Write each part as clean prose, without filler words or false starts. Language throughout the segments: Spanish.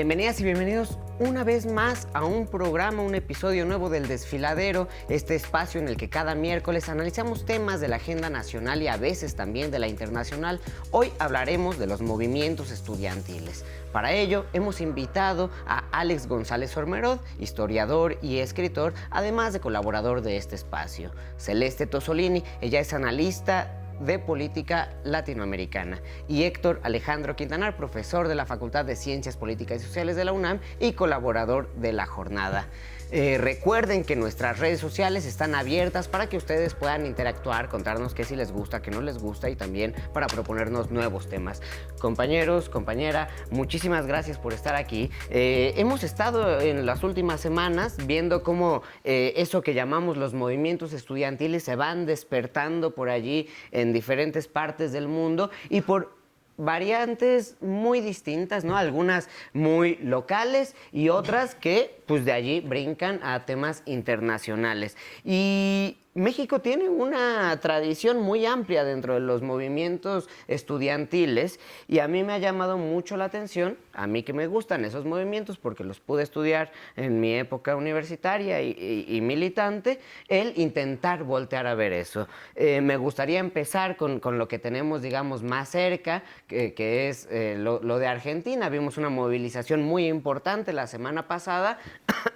Bienvenidas y bienvenidos una vez más a un programa, un episodio nuevo del Desfiladero, este espacio en el que cada miércoles analizamos temas de la agenda nacional y a veces también de la internacional. Hoy hablaremos de los movimientos estudiantiles. Para ello hemos invitado a Alex González Ormerod, historiador y escritor, además de colaborador de este espacio. Celeste Tosolini, ella es analista de política latinoamericana, y Héctor Alejandro Quintanar, profesor de la Facultad de Ciencias Políticas y Sociales de la UNAM y colaborador de La Jornada. Recuerden que nuestras redes sociales están abiertas para que ustedes puedan interactuar, contarnos qué sí les gusta, qué no les gusta y también para proponernos nuevos temas. Compañeros, compañera, muchísimas gracias por estar aquí. Hemos estado en las últimas semanas viendo cómo eso que llamamos los movimientos estudiantiles se van despertando por allí en diferentes partes del mundo y por variantes muy distintas, ¿no? Algunas muy locales y otras que, pues, de allí brincan a temas internacionales. Y México tiene una tradición muy amplia dentro de los movimientos estudiantiles y a mí me ha llamado mucho la atención, a mí que me gustan esos movimientos porque los pude estudiar en mi época universitaria y militante, el intentar voltear a ver eso. Me gustaría empezar con lo que tenemos, digamos, más cerca, que es lo de Argentina. Vimos una movilización muy importante la semana pasada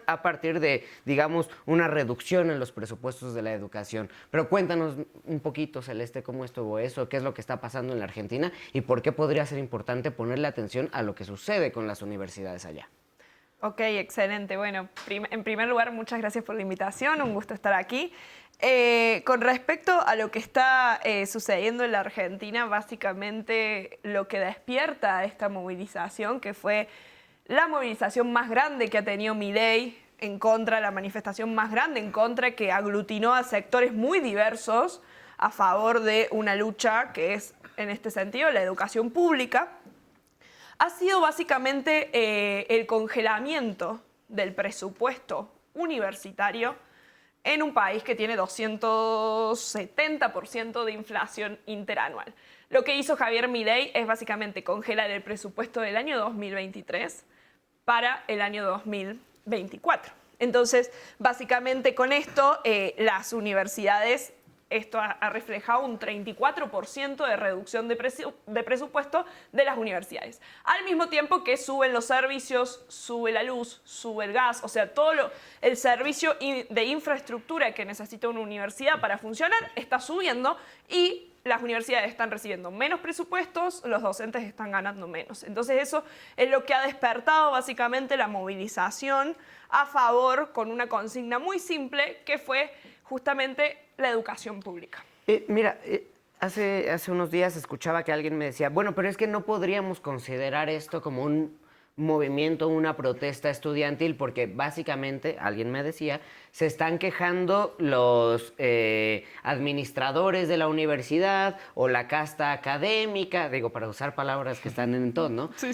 a partir de, digamos, una reducción en los presupuestos de la educación. Pero cuéntanos un poquito, Celeste, cómo estuvo eso, qué es lo que está pasando en la Argentina y por qué podría ser importante ponerle atención a lo que sucede con las universidades allá. Ok, excelente. Bueno, en primer lugar, muchas gracias por la invitación, un gusto estar aquí. Con respecto a lo que está sucediendo en la Argentina, básicamente lo que despierta esta movilización, que fue la movilización más grande que ha tenido Milei en contra, la manifestación más grande en contra, que aglutinó a sectores muy diversos a favor de una lucha que es, en este sentido, la educación pública, ha sido básicamente el congelamiento del presupuesto universitario en un país que tiene 270% de inflación interanual. Lo que hizo Javier Milei es básicamente congelar el presupuesto del año 2023 para el año 2024. Entonces, básicamente con esto, las universidades, esto ha reflejado un 34% de reducción de presupuesto de las universidades. Al mismo tiempo que suben los servicios, sube la luz, sube el gas, o sea, todo el servicio de infraestructura que necesita una universidad para funcionar está subiendo y las universidades están recibiendo menos presupuestos, los docentes están ganando menos. Entonces eso es lo que ha despertado básicamente la movilización a favor con una consigna muy simple que fue justamente la educación pública. Hace unos días escuchaba que alguien me decía, bueno, pero es que no podríamos considerar esto como un movimiento, una protesta estudiantil, porque básicamente, alguien me decía, se están quejando los administradores de la universidad o la casta académica, digo, para usar palabras que están en tono, Sí.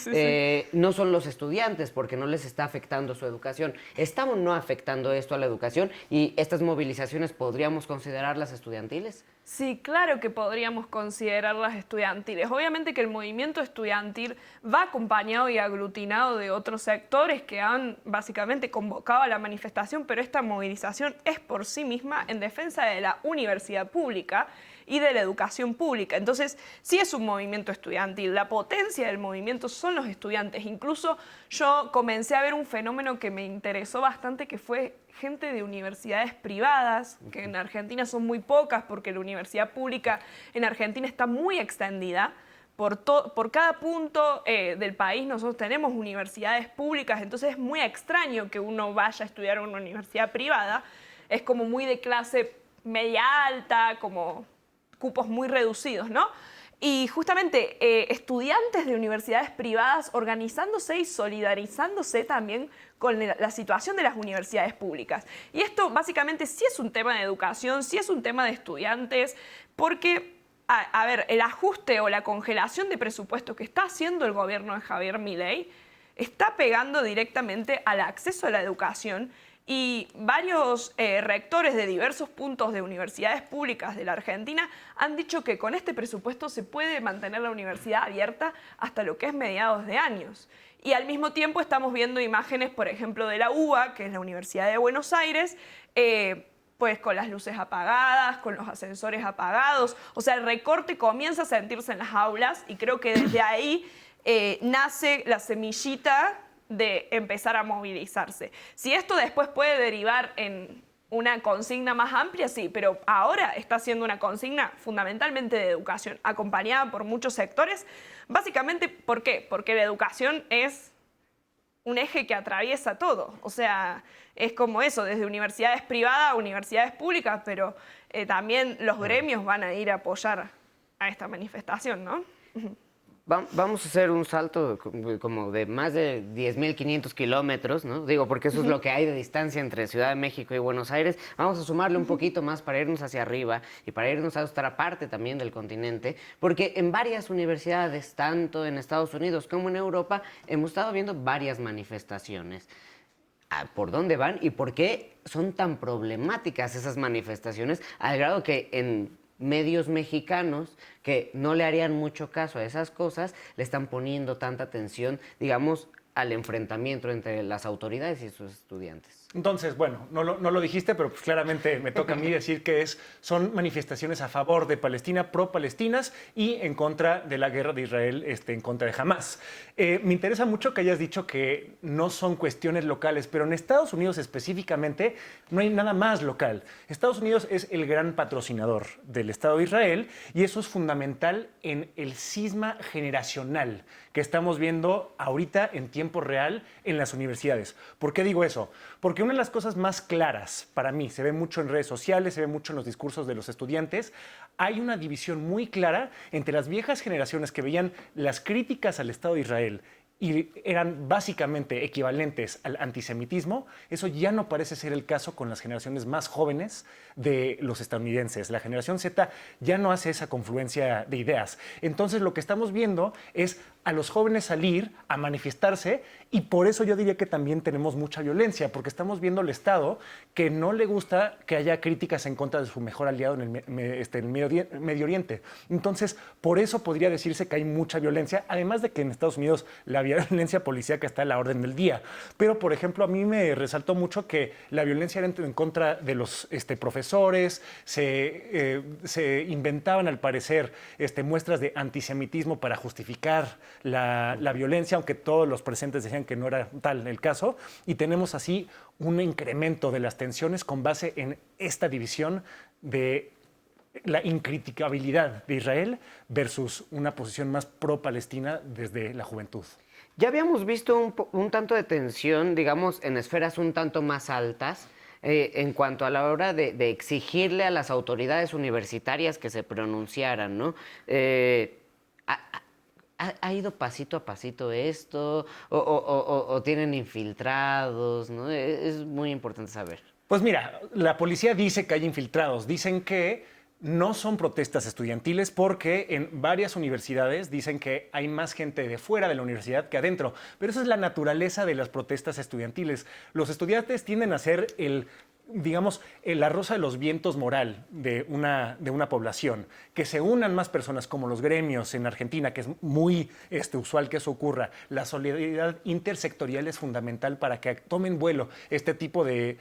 no son los estudiantes porque no les está afectando su educación. ¿Está o no afectando esto a la educación? ¿Y estas movilizaciones podríamos considerarlas estudiantiles? Sí, claro que podríamos considerarlas estudiantiles. Obviamente que el movimiento estudiantil va acompañado y aglutinado de otros sectores que han básicamente convocado a la manifestación, pero esta movilización es por sí misma en defensa de la universidad pública y de la educación pública. Entonces, sí es un movimiento estudiantil. La potencia del movimiento son los estudiantes. Incluso yo comencé a ver un fenómeno que me interesó bastante, que fue gente de universidades privadas, que en Argentina son muy pocas porque la universidad pública en Argentina está muy extendida. Por cada punto del país nosotros tenemos universidades públicas, entonces es muy extraño que uno vaya a estudiar en una universidad privada. Es como muy de clase media alta, como cupos muy reducidos, ¿no? Y justamente estudiantes de universidades privadas organizándose y solidarizándose también con la situación de las universidades públicas. Y esto básicamente sí es un tema de educación, sí es un tema de estudiantes, porque, a ver, el ajuste o la congelación de presupuesto que está haciendo el gobierno de Javier Milei está pegando directamente al acceso a la educación. Y varios rectores de diversos puntos de universidades públicas de la Argentina han dicho que con este presupuesto se puede mantener la universidad abierta hasta lo que es mediados de años. Y al mismo tiempo estamos viendo imágenes, por ejemplo, de la UBA, que es la Universidad de Buenos Aires, pues con las luces apagadas, con los ascensores apagados. O sea, el recorte comienza a sentirse en las aulas y creo que desde ahí nace la semillita de empezar a movilizarse. Si esto después puede derivar en una consigna más amplia, sí, pero ahora está siendo una consigna fundamentalmente de educación, acompañada por muchos sectores. Básicamente, ¿por qué? Porque la educación es un eje que atraviesa todo. O sea, es como eso, desde universidades privadas a universidades públicas, pero también los gremios van a ir a apoyar a esta manifestación, ¿no? Vamos a hacer un salto como de más de 10.500 kilómetros, ¿no? Digo, porque eso es lo que hay de distancia entre Ciudad de México y Buenos Aires. Vamos a sumarle un poquito más para irnos hacia arriba y para irnos a otra parte también del continente, porque en varias universidades, tanto en Estados Unidos como en Europa, hemos estado viendo varias manifestaciones. ¿Por dónde van y por qué son tan problemáticas esas manifestaciones? Al grado que en medios mexicanos que no le harían mucho caso a esas cosas, le están poniendo tanta atención, digamos, al enfrentamiento entre las autoridades y sus estudiantes. Entonces, bueno, no lo dijiste, pero pues claramente me toca a mí decir que son manifestaciones a favor de Palestina, pro-palestinas y en contra de la guerra de Israel en contra de Hamás. Me interesa mucho que hayas dicho que no son cuestiones locales, pero en Estados Unidos específicamente no hay nada más local. Estados Unidos es el gran patrocinador del Estado de Israel y eso es fundamental en el cisma generacional que estamos viendo ahorita en tiempo real en las universidades. ¿Por qué digo eso? Porque una de las cosas más claras para mí, se ve mucho en redes sociales, se ve mucho en los discursos de los estudiantes, hay una división muy clara entre las viejas generaciones que veían las críticas al Estado de Israel y eran básicamente equivalentes al antisemitismo. Eso ya no parece ser el caso con las generaciones más jóvenes de los estadounidenses. La generación Z ya no hace esa confluencia de ideas. Entonces lo que estamos viendo es a los jóvenes salir a manifestarse y por eso yo diría que también tenemos mucha violencia, porque estamos viendo al Estado que no le gusta que haya críticas en contra de su mejor aliado en el Medio Oriente. Entonces, por eso podría decirse que hay mucha violencia, además de que en Estados Unidos la violencia policíaca está a la orden del día. Pero, por ejemplo, a mí me resaltó mucho que la violencia era en contra de los profesores, se inventaban al parecer muestras de antisemitismo para justificar la violencia, aunque todos los presentes decían que no era tal el caso, y tenemos así un incremento de las tensiones con base en esta división de la incriticabilidad de Israel versus una posición más pro-palestina desde la juventud. Ya habíamos visto un tanto de tensión, digamos, en esferas un tanto más altas, en cuanto a la hora de exigirle a las autoridades universitarias que se pronunciaran, ¿no? ¿Ha ido pasito a pasito esto? ¿O tienen infiltrados? ¿No? Es muy importante saber. Pues mira, la policía dice que hay infiltrados. Dicen que no son protestas estudiantiles porque en varias universidades dicen que hay más gente de fuera de la universidad que adentro. Pero esa es la naturaleza de las protestas estudiantiles. Los estudiantes tienden a ser digamos, la rosa de los vientos moral de una población, que se unan más personas como los gremios en Argentina, que es muy usual que eso ocurra. La solidaridad intersectorial es fundamental para que tomen vuelo este tipo de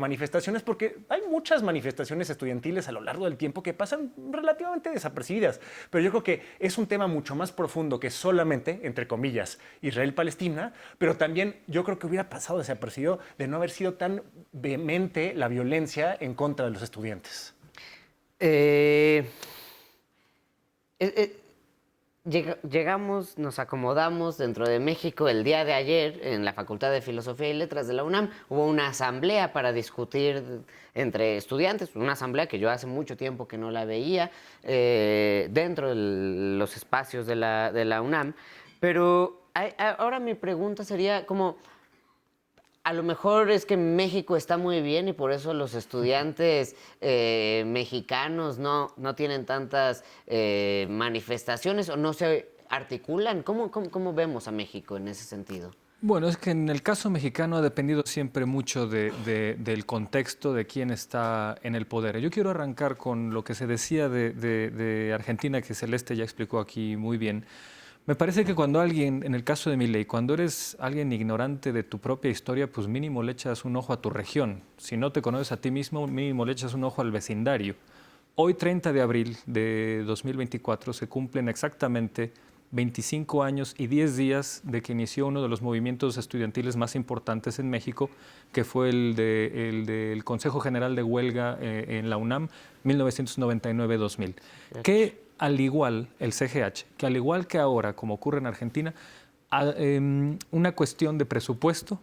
manifestaciones, porque hay muchas manifestaciones estudiantiles a lo largo del tiempo que pasan relativamente desapercibidas, pero yo creo que es un tema mucho más profundo que solamente, entre comillas, Israel-Palestina, pero también yo creo que hubiera pasado desapercibido de no haber sido tan vehemente la violencia en contra de los estudiantes. Llegamos, nos acomodamos dentro de México. El día de ayer, en la Facultad de Filosofía y Letras de la UNAM, hubo una asamblea para discutir entre estudiantes, una asamblea que yo hace mucho tiempo que no la veía, dentro de los espacios de la UNAM. Pero ahora mi pregunta sería como, a lo mejor es que México está muy bien y por eso los estudiantes mexicanos no tienen tantas manifestaciones o no se articulan. ¿Cómo vemos a México en ese sentido? Bueno, es que en el caso mexicano ha dependido siempre mucho del contexto de quién está en el poder. Yo quiero arrancar con lo que se decía de Argentina, que Celeste ya explicó aquí muy bien. Me parece que cuando alguien, en el caso de Milei, cuando eres alguien ignorante de tu propia historia, pues mínimo le echas un ojo a tu región. Si no te conoces a ti mismo, mínimo le echas un ojo al vecindario. Hoy, 30 de abril de 2024, se cumplen exactamente 25 años y 10 días de que inició uno de los movimientos estudiantiles más importantes en México, que fue el del Consejo General de Huelga en la UNAM, 1999-2000. Que al igual, el CGH, que al igual que ahora, como ocurre en Argentina, una cuestión de presupuesto,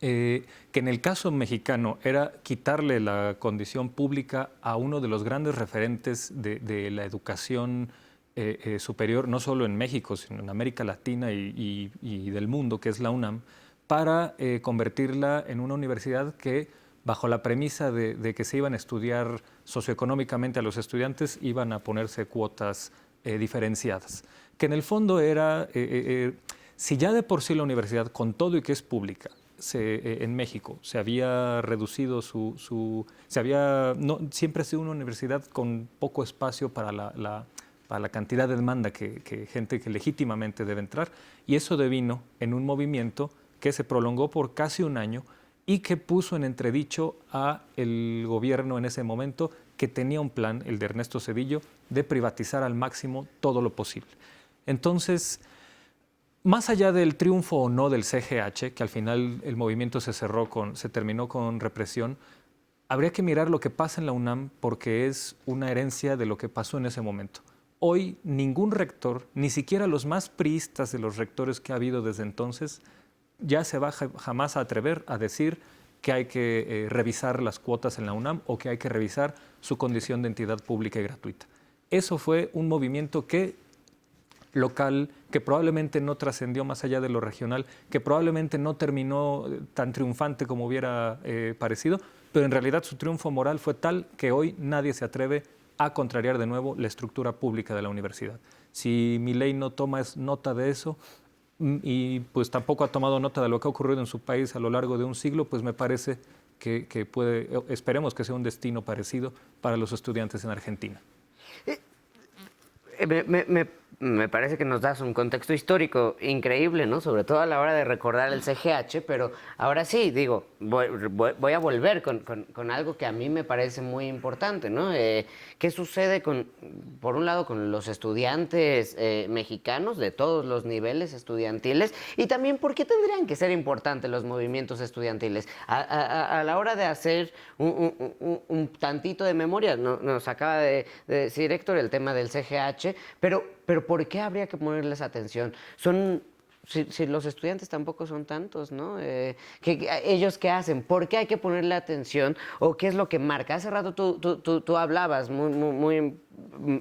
que en el caso mexicano era quitarle la condición pública a uno de los grandes referentes de la educación superior, no solo en México, sino en América Latina y del mundo, que es la UNAM, para convertirla en una universidad que, bajo la premisa de que se iban a estudiar socioeconómicamente a los estudiantes, iban a ponerse cuotas diferenciadas. Que en el fondo era, si ya de por sí la universidad, con todo y que es pública, en México se había reducido siempre ha sido una universidad con poco espacio para la cantidad de demanda que gente que legítimamente debe entrar, y eso devino en un movimiento que se prolongó por casi un año y que puso en entredicho a el gobierno en ese momento, que tenía un plan, el de Ernesto Zedillo, de privatizar al máximo todo lo posible. Entonces, más allá del triunfo o no del CGH, que al final el movimiento se terminó con represión, habría que mirar lo que pasa en la UNAM, porque es una herencia de lo que pasó en ese momento. Hoy ningún rector, ni siquiera los más priistas de los rectores que ha habido desde entonces, ya se va jamás a atrever a decir que hay que revisar las cuotas en la UNAM o que hay que revisar su condición de entidad pública y gratuita. Eso fue un movimiento local, que probablemente no trascendió más allá de lo regional, que probablemente no terminó tan triunfante como hubiera parecido, pero en realidad su triunfo moral fue tal que hoy nadie se atreve a contrariar de nuevo la estructura pública de la universidad. Si Milei no toma nota de eso, y pues tampoco ha tomado nota de lo que ha ocurrido en su país a lo largo de un siglo, pues me parece que esperemos que sea un destino parecido para los estudiantes en Argentina. Me parece que nos das un contexto histórico increíble, ¿no? Sobre todo a la hora de recordar el CGH, pero ahora sí, digo, voy a volver con algo que a mí me parece muy importante, ¿no? ¿Qué sucede por un lado, con los estudiantes mexicanos de todos los niveles estudiantiles? Y también, ¿por qué tendrían que ser importantes los movimientos estudiantiles? A la hora de hacer un tantito de memoria, nos acaba de decir Héctor el tema del CGH, pero ¿por qué habría que ponerles atención? Si los estudiantes tampoco son tantos, ¿no? ¿Ellos qué hacen? ¿Por qué hay que ponerle atención? ¿O qué es lo que marca? Hace rato tú hablabas muy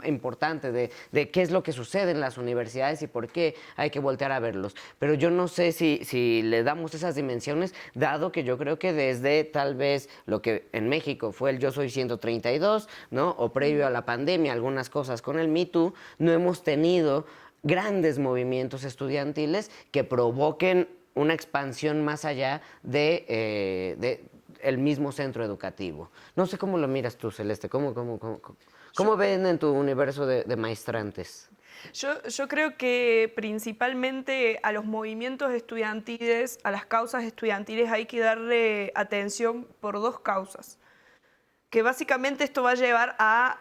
importante de qué es lo que sucede en las universidades y por qué hay que voltear a verlos. Pero yo no sé si le damos esas dimensiones, dado que yo creo que desde tal vez lo que en México fue el Yo Soy 132, ¿no? O previo a la pandemia, algunas cosas con el Me Too, no hemos tenido grandes movimientos estudiantiles que provoquen una expansión más allá de el mismo centro educativo. No sé cómo lo miras tú, Celeste. ¿Cómo ven en tu universo de maestrantes? Yo creo que principalmente a los movimientos estudiantiles, a las causas estudiantiles, hay que darle atención por dos causas. Que básicamente esto va a llevar a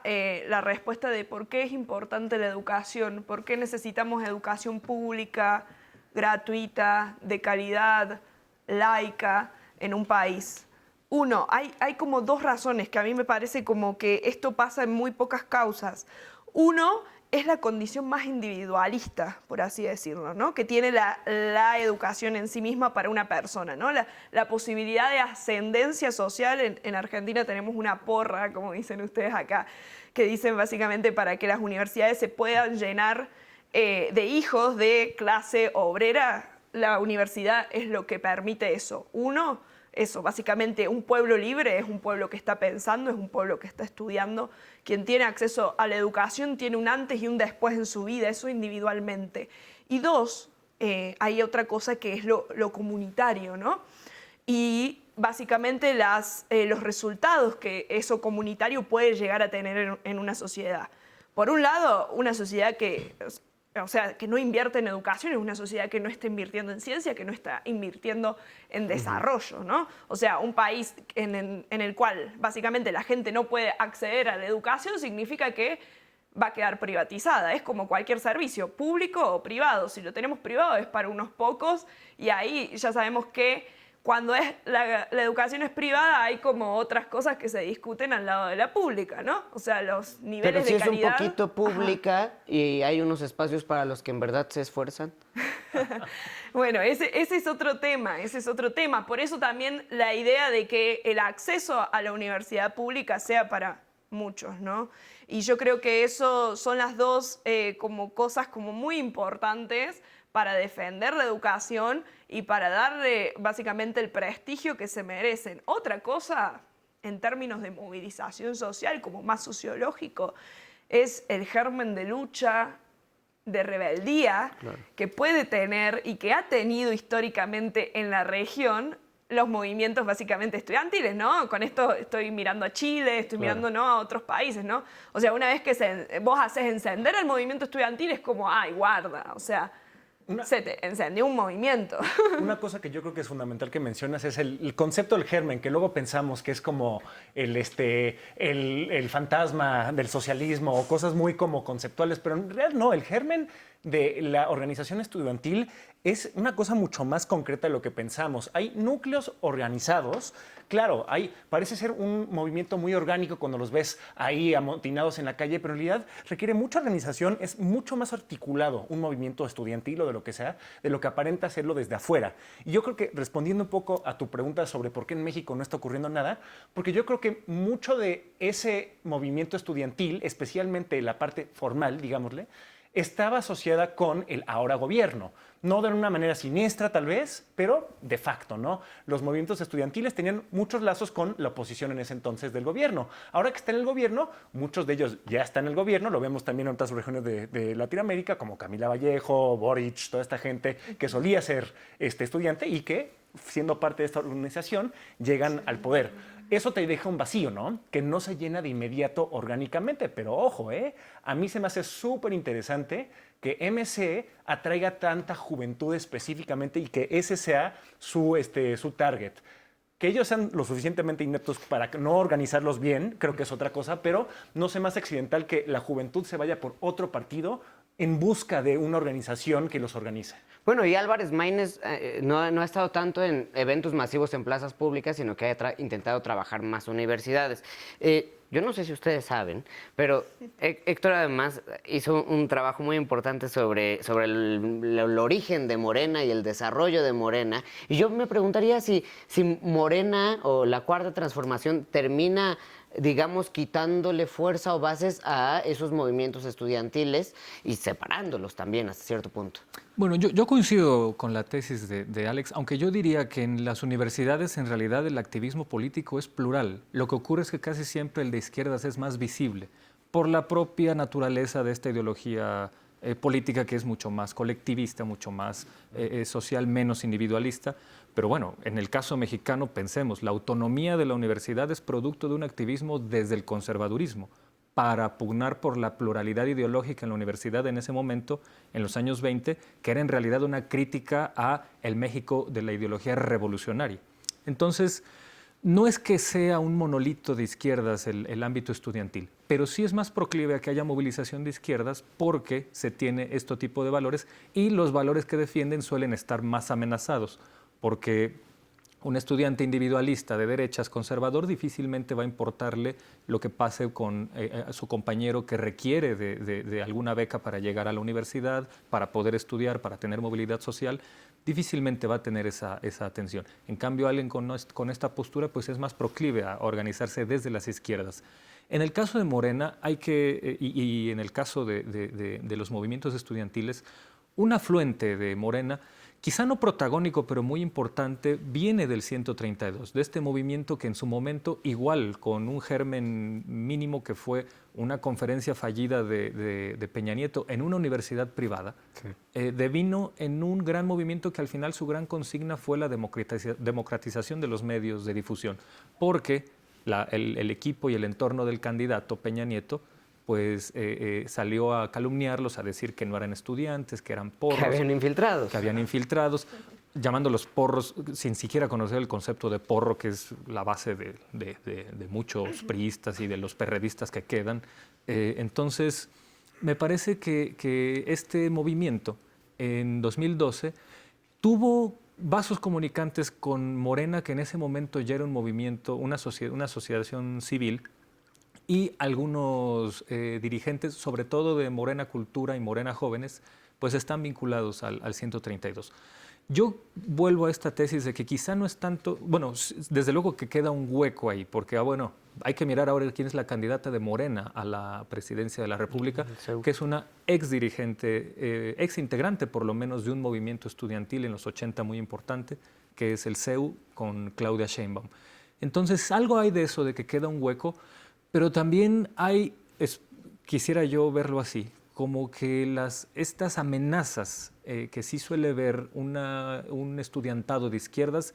la respuesta de por qué es importante la educación, por qué necesitamos educación pública, gratuita, de calidad, laica en un país. Uno, hay como dos razones que a mí me parece como que esto pasa en muy pocas causas. Uno es la condición más individualista, por así decirlo, ¿no? Que tiene la educación en sí misma para una persona, ¿no? La posibilidad de ascendencia social. En Argentina tenemos una porra, como dicen ustedes acá, que dicen básicamente para que las universidades se puedan llenar de hijos de clase obrera, la universidad es lo que permite eso. Uno, eso, básicamente un pueblo libre es un pueblo que está pensando, es un pueblo que está estudiando. Quien tiene acceso a la educación tiene un antes y un después en su vida, eso individualmente. Y dos, hay otra cosa que es lo comunitario, ¿no? Y básicamente los resultados que eso comunitario puede llegar a tener en una sociedad. Por un lado, una sociedad que o sea, que no invierte en educación, es una sociedad que no está invirtiendo en ciencia, que no está invirtiendo en desarrollo, ¿no? O sea, un país en el cual básicamente la gente no puede acceder a la educación significa que va a quedar privatizada. Es como cualquier servicio, público o privado. Si lo tenemos privado es para unos pocos y ahí ya sabemos que cuando la educación es privada hay como otras cosas que se discuten al lado de la pública, ¿no? O sea, los niveles Pero si de calidad... es un poquito pública y hay unos espacios para los que en verdad se esfuerzan. Bueno, ese es otro tema, ese es otro tema. Por eso también la idea de que el acceso a la universidad pública sea para muchos, ¿no? Y yo creo que eso son las dos como cosas como muy importantes para defender la educación y para darle básicamente el prestigio que se merecen. Otra cosa, en términos de movilización social, como más sociológico, es el germen de lucha, de rebeldía, claro, que puede tener y que ha tenido históricamente en la región los movimientos básicamente estudiantiles, ¿no? Con esto estoy mirando a Chile, estoy claro, mirando, ¿no?, a otros países, ¿no? O sea, una vez que vos haces encender el movimiento estudiantil es como, ay, guarda, o sea, se te encendió un movimiento. Una cosa que yo creo que es fundamental que mencionas es el concepto del germen, que luego pensamos que es como el fantasma del socialismo o cosas muy como conceptuales, pero en realidad no, el germen de la organización estudiantil es una cosa mucho más concreta de lo que pensamos. Hay núcleos organizados, claro, parece ser un movimiento muy orgánico cuando los ves ahí amotinados en la calle, pero en realidad requiere mucha organización, es mucho más articulado un movimiento estudiantil o de lo que sea, de lo que aparenta hacerlo desde afuera. Y yo creo que respondiendo un poco a tu pregunta sobre por qué en México no está ocurriendo nada, porque yo creo que mucho de ese movimiento estudiantil, especialmente la parte formal, digámosle, estaba asociada con el ahora gobierno. No de una manera siniestra, tal vez, pero de facto, ¿no? Los movimientos estudiantiles tenían muchos lazos con la oposición en ese entonces del gobierno. Ahora que está en el gobierno, muchos de ellos ya están en el gobierno, lo vemos también en otras regiones de Latinoamérica, como Camila Vallejo, Boric, toda esta gente que solía ser estudiante y que, siendo parte de esta organización, llegan al poder. Eso te deja un vacío, ¿no? Que no se llena de inmediato orgánicamente. Pero ojo, a mí se me hace súper interesante que MC atraiga tanta juventud específicamente y que ese sea su target. Que ellos sean lo suficientemente ineptos para no organizarlos bien, creo que es otra cosa, pero no sé más accidental que la juventud se vaya por otro partido en busca de una organización que los organice. Bueno, y Álvarez Maínez no ha estado tanto en eventos masivos en plazas públicas, sino que ha intentado trabajar más universidades. Yo no sé si ustedes saben, pero Héctor además hizo un trabajo muy importante sobre el origen de Morena y el desarrollo de Morena. Y yo me preguntaría si Morena o la Cuarta Transformación termina, digamos, quitándole fuerza o bases a esos movimientos estudiantiles y separándolos también hasta cierto punto. Bueno, yo coincido con la tesis de Alex, aunque yo diría que en las universidades en realidad el activismo político es plural. Lo que ocurre es que casi siempre el de izquierdas es más visible por la propia naturaleza de esta ideología política que es mucho más colectivista, mucho más social, menos individualista. Pero bueno, en el caso mexicano pensemos, la autonomía de la universidad es producto de un activismo desde el conservadurismo para pugnar por la pluralidad ideológica en la universidad en ese momento, en los años 20, que era en realidad una crítica a el México de la ideología revolucionaria. Entonces, no es que sea un monolito de izquierdas el ámbito estudiantil, pero sí es más proclive a que haya movilización de izquierdas porque se tiene este tipo de valores y los valores que defienden suelen estar más amenazados, porque un estudiante individualista de derechas conservador difícilmente va a importarle lo que pase con su compañero que requiere de alguna beca para llegar a la universidad, para poder estudiar, para tener movilidad social. Difícilmente va a tener esa atención. En cambio, alguien con esta postura pues es más proclive a organizarse desde las izquierdas. En el caso de Morena y en el caso de los movimientos estudiantiles, un afluente de Morena, quizá no protagónico, pero muy importante, viene del 132, de este movimiento que en su momento, igual con un germen mínimo que fue una conferencia fallida de Peña Nieto en una universidad privada, sí, devino en un gran movimiento que al final su gran consigna fue la democratización de los medios de difusión, porque el equipo y el entorno del candidato Peña Nieto pues salió a calumniarlos, a decir que no eran estudiantes, que eran porros. Que habían infiltrados. Que habían infiltrados, llamándolos porros sin siquiera conocer el concepto de porro, que es la base de muchos priistas y de los perredistas que quedan. Entonces, me parece que este movimiento en 2012 tuvo vasos comunicantes con Morena, que en ese momento ya era un movimiento, una asociación civil, y algunos dirigentes, sobre todo de Morena Cultura y Morena Jóvenes, pues están vinculados al 132. Yo vuelvo a esta tesis de que quizá no es tanto, bueno, desde luego que queda un hueco ahí, porque bueno, hay que mirar ahora quién es la candidata de Morena a la presidencia de la República, que es una ex dirigente, ex integrante por lo menos de un movimiento estudiantil en los 80 muy importante, que es el CEU con Claudia Sheinbaum. Entonces, algo hay de eso, de que queda un hueco, pero también hay, quisiera yo verlo así, como que estas amenazas que sí suele ver un estudiantado de izquierdas,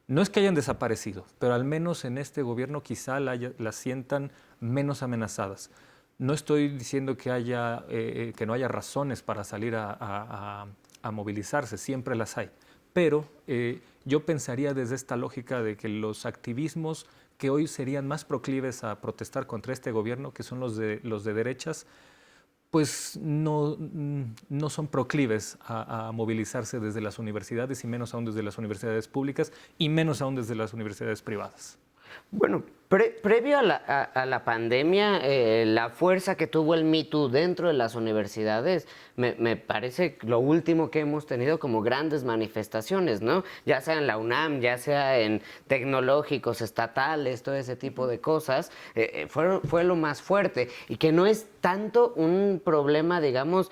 no es que hayan desaparecido, pero al menos en este gobierno quizá las sientan menos amenazadas. No estoy diciendo que no haya razones para salir a movilizarse, siempre las hay, pero yo pensaría desde esta lógica de que los activismos que hoy serían más proclives a protestar contra este gobierno, que son los de derechas, pues no son proclives a movilizarse desde las universidades, y menos aún desde las universidades públicas, y menos aún desde las universidades privadas. Bueno, previo a la pandemia, la fuerza que tuvo el Me Too dentro de las universidades, me parece lo último que hemos tenido como grandes manifestaciones, ¿no? Ya sea en la UNAM, ya sea en tecnológicos estatales, todo ese tipo de cosas, fue lo más fuerte, y que no es tanto un problema, digamos,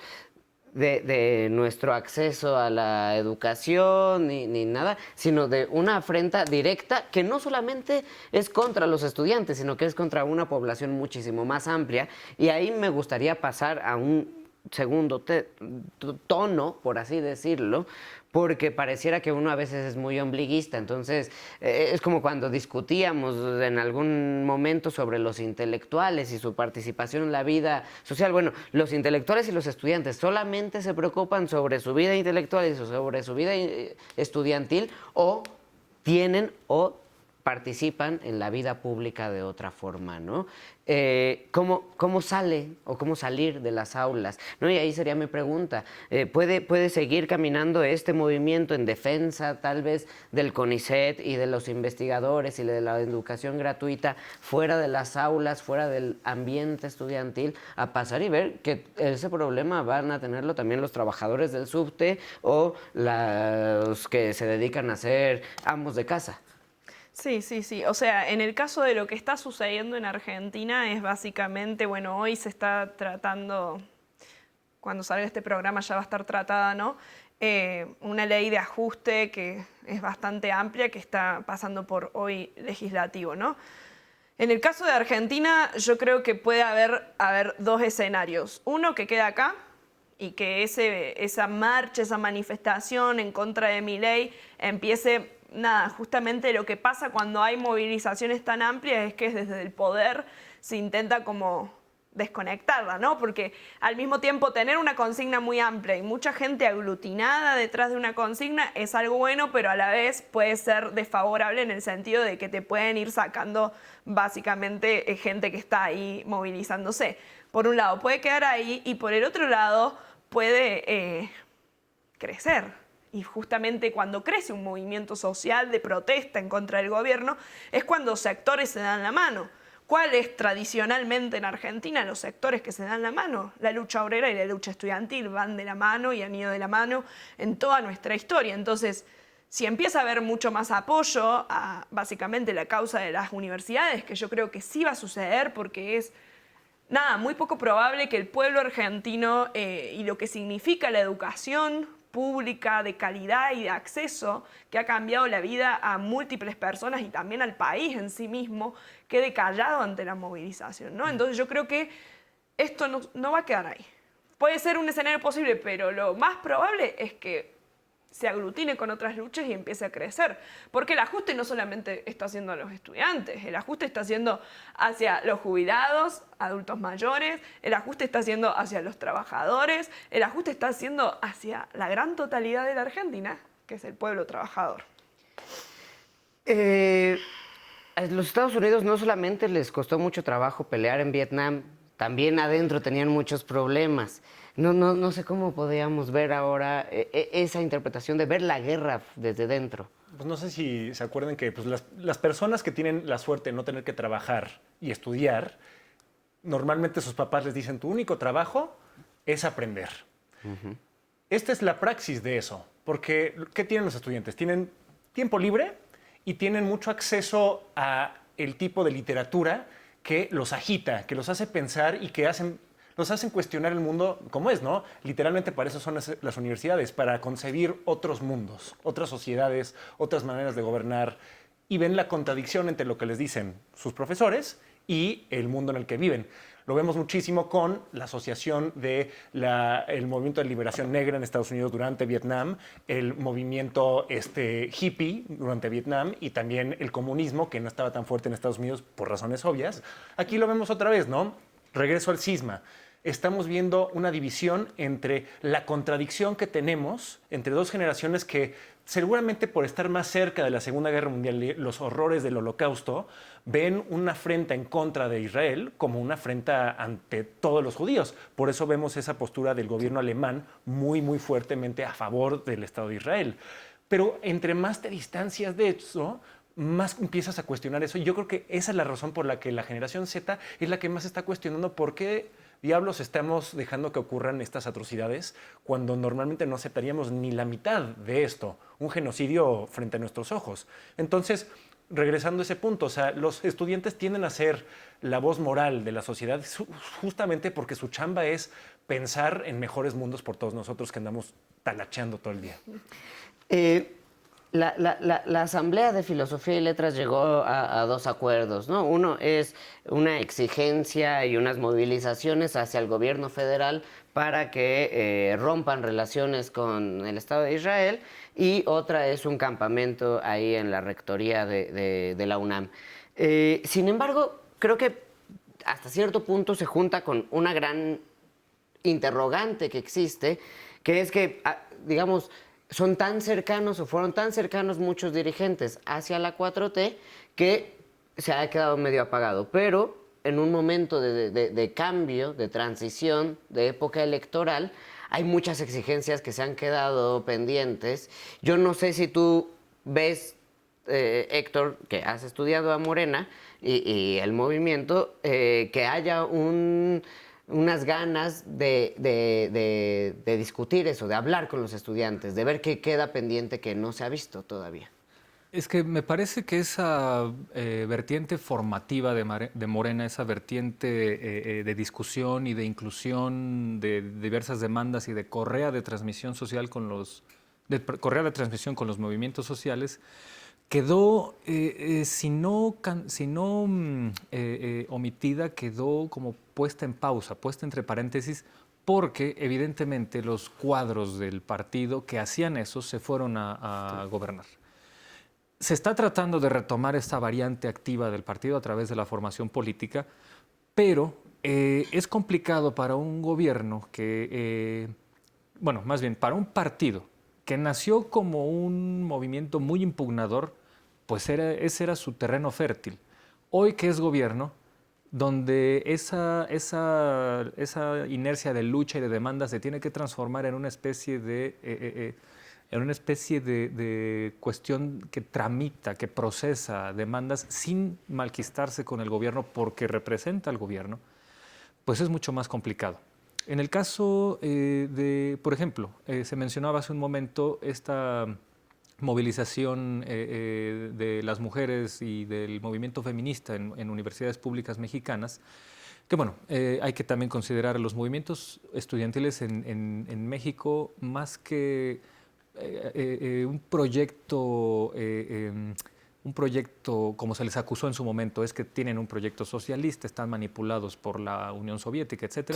de nuestro acceso a la educación ni nada, sino de una afrenta directa que no solamente es contra los estudiantes, sino que es contra una población muchísimo más amplia. Y ahí me gustaría pasar a un segundo tono, por así decirlo, porque pareciera que uno a veces es muy ombliguista. Entonces, es como cuando discutíamos en algún momento sobre los intelectuales y su participación en la vida social. Bueno, los intelectuales y los estudiantes solamente se preocupan sobre su vida intelectual y sobre su vida estudiantil, o participan en la vida pública de otra forma, ¿no? ¿Cómo sale o cómo salir de las aulas, ¿no? Y ahí sería mi pregunta. ¿Puede seguir caminando este movimiento en defensa, tal vez, del CONICET y de los investigadores y de la educación gratuita fuera de las aulas, fuera del ambiente estudiantil, a pasar y ver que ese problema van a tenerlo también los trabajadores del subte o los que se dedican a ser amos de casa? Sí. O sea, en el caso de lo que está sucediendo en Argentina es básicamente, bueno, hoy se está tratando, cuando salga este programa ya va a estar tratada, ¿no? Una ley de ajuste que es bastante amplia, que está pasando por hoy legislativo, ¿no? En el caso de Argentina, yo creo que puede haber dos escenarios. Uno que queda acá, y que esa marcha, esa manifestación en contra de Milei empiece. Nada, justamente lo que pasa cuando hay movilizaciones tan amplias es que desde el poder se intenta como desconectarla, ¿no? Porque al mismo tiempo tener una consigna muy amplia y mucha gente aglutinada detrás de una consigna es algo bueno, pero a la vez puede ser desfavorable en el sentido de que te pueden ir sacando básicamente gente que está ahí movilizándose. Por un lado puede quedar ahí, y por el otro lado puede crecer. Y justamente cuando crece un movimiento social de protesta en contra del gobierno es cuando sectores se dan la mano. ¿Cuáles tradicionalmente en Argentina los sectores que se dan la mano? La lucha obrera y la lucha estudiantil van de la mano y han ido de la mano en toda nuestra historia. Entonces, si empieza a haber mucho más apoyo a básicamente la causa de las universidades, que yo creo que sí va a suceder porque es muy poco probable que el pueblo argentino y lo que significa la educación pública, de calidad y de acceso, que ha cambiado la vida a múltiples personas y también al país en sí mismo, quede callado ante la movilización, ¿no? Entonces yo creo que esto no va a quedar ahí. Puede ser un escenario posible, pero lo más probable es que se aglutine con otras luchas y empiece a crecer. Porque el ajuste no solamente está haciendo a los estudiantes, el ajuste está haciendo hacia los jubilados, adultos mayores, el ajuste está haciendo hacia los trabajadores, el ajuste está haciendo hacia la gran totalidad de la Argentina, que es el pueblo trabajador. A los Estados Unidos no solamente les costó mucho trabajo pelear en Vietnam, también adentro tenían muchos problemas. No sé cómo podríamos ver ahora esa interpretación de ver la guerra desde dentro. Pues no sé si se acuerdan que pues, las personas que tienen la suerte de no tener que trabajar y estudiar, normalmente sus papás les dicen, tu único trabajo es aprender. Esta es la praxis de eso, porque ¿qué tienen los estudiantes? Tienen tiempo libre y tienen mucho acceso a el tipo de literatura que los agita, que los hace pensar y que los hacen cuestionar el mundo como es, ¿no? Literalmente para eso son las universidades, para concebir otros mundos, otras sociedades, otras maneras de gobernar, y ven la contradicción entre lo que les dicen sus profesores y el mundo en el que viven. Lo vemos muchísimo con la asociación del movimiento de liberación negra en Estados Unidos durante Vietnam, el movimiento hippie durante Vietnam y también el comunismo, que no estaba tan fuerte en Estados Unidos por razones obvias. Aquí lo vemos otra vez, ¿no? Regreso al cisma. Estamos viendo una división entre la contradicción que tenemos entre dos generaciones que seguramente por estar más cerca de la Segunda Guerra Mundial, los horrores del Holocausto, ven una afrenta en contra de Israel como una afrenta ante todos los judíos. Por eso vemos esa postura del gobierno alemán muy, muy fuertemente a favor del Estado de Israel. Pero entre más te distancias de eso, más empiezas a cuestionar eso. Y yo creo que esa es la razón por la que la generación Z es la que más está cuestionando por qué diablos estamos dejando que ocurran estas atrocidades cuando normalmente no aceptaríamos ni la mitad de esto, un genocidio frente a nuestros ojos. Entonces, regresando a ese punto, o sea, los estudiantes tienden a ser la voz moral de la sociedad justamente porque su chamba es pensar en mejores mundos por todos nosotros que andamos talacheando todo el día. La Asamblea de Filosofía y Letras llegó a dos acuerdos, ¿no? Uno es una exigencia y unas movilizaciones hacia el gobierno federal para que rompan relaciones con el Estado de Israel, y otra es un campamento ahí en la rectoría de la UNAM. Sin embargo, creo que hasta cierto punto se junta con una gran interrogante que existe, que es que, digamos, son tan cercanos o fueron tan cercanos muchos dirigentes hacia la 4T que se ha quedado medio apagado. Pero en un momento de cambio, de transición, de época electoral, hay muchas exigencias que se han quedado pendientes. Yo no sé si tú ves, Héctor, que has estudiado a Morena y el movimiento, que haya unas ganas de discutir eso, de hablar con los estudiantes, de ver qué queda pendiente que no se ha visto todavía. Es que me parece que esa vertiente formativa de Morena, esa vertiente de discusión y de inclusión de diversas demandas y de correa de transmisión social con los movimientos sociales, quedó, si no omitida, quedó como puesta en pausa, puesta entre paréntesis, porque evidentemente los cuadros del partido que hacían eso se fueron a gobernar. Se está tratando de retomar esta variante activa del partido a través de la formación política, pero es complicado para un gobierno más bien para un partido que nació como un movimiento muy impugnador, pues ese era su terreno fértil. Hoy que es gobierno, donde esa inercia de lucha y de demanda se tiene que transformar en una especie de cuestión que tramita, que procesa demandas sin malquistarse con el gobierno porque representa al gobierno, pues es mucho más complicado. En el caso por ejemplo, se mencionaba hace un momento esta movilización de las mujeres y del movimiento feminista en universidades públicas mexicanas, que bueno, hay que también considerar los movimientos estudiantiles en México más que un proyecto un proyecto, como se les acusó en su momento, es que tienen un proyecto socialista, están manipulados por la Unión Soviética, etc.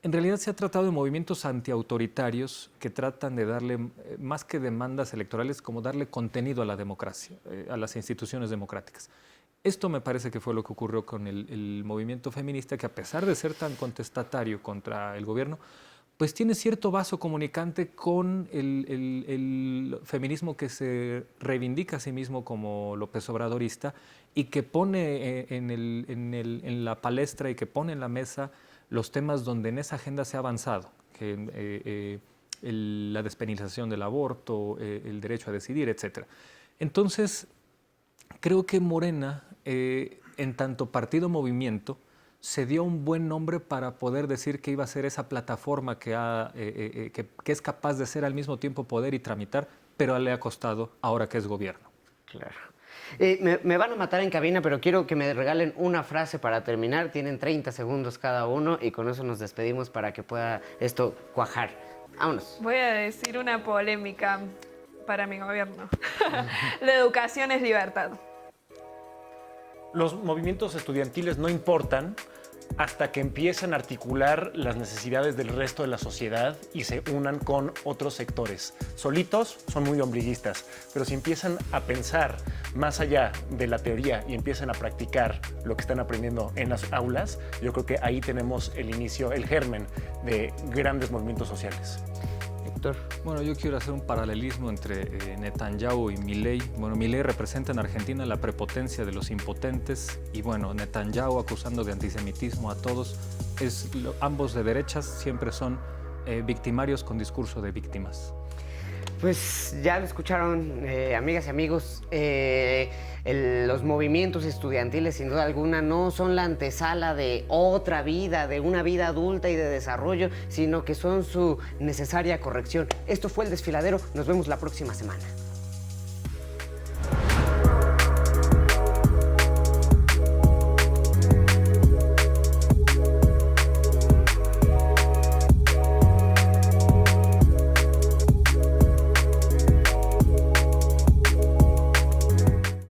En realidad se ha tratado de movimientos antiautoritarios que tratan de darle, más que demandas electorales, como darle contenido a la democracia, a las instituciones democráticas. Esto me parece que fue lo que ocurrió con el movimiento feminista, que a pesar de ser tan contestatario contra el gobierno, pues tiene cierto vaso comunicante con el feminismo que se reivindica a sí mismo como López Obradorista y que pone en la palestra y que pone en la mesa los temas donde en esa agenda se ha avanzado, que la despenalización del aborto, el derecho a decidir, etc. Entonces, creo que Morena, en tanto partido-movimiento, se dio un buen nombre para poder decir que iba a ser esa plataforma que es capaz de ser al mismo tiempo poder y tramitar, pero le ha costado ahora que es gobierno. Claro. Me van a matar en cabina, pero quiero que me regalen una frase para terminar. Tienen 30 segundos cada uno y con eso nos despedimos para que pueda esto cuajar. Vámonos. Voy a decir una polémica para mi gobierno. La educación es libertad. Los movimientos estudiantiles no importan hasta que empiezan a articular las necesidades del resto de la sociedad y se unan con otros sectores. Solitos son muy ombliguistas, pero si empiezan a pensar más allá de la teoría y empiezan a practicar lo que están aprendiendo en las aulas, yo creo que ahí tenemos el inicio, el germen de grandes movimientos sociales. Bueno, yo quiero hacer un paralelismo entre Netanyahu y Milei. Bueno, Milei representa en Argentina la prepotencia de los impotentes y bueno, Netanyahu acusando de antisemitismo a todos. Ambos de derechas siempre son victimarios con discurso de víctimas. Pues ya lo escucharon, amigas y amigos, los movimientos estudiantiles sin duda alguna no son la antesala de otra vida, de una vida adulta y de desarrollo, sino que son su necesaria corrección. Esto fue El Desfiladero, nos vemos la próxima semana.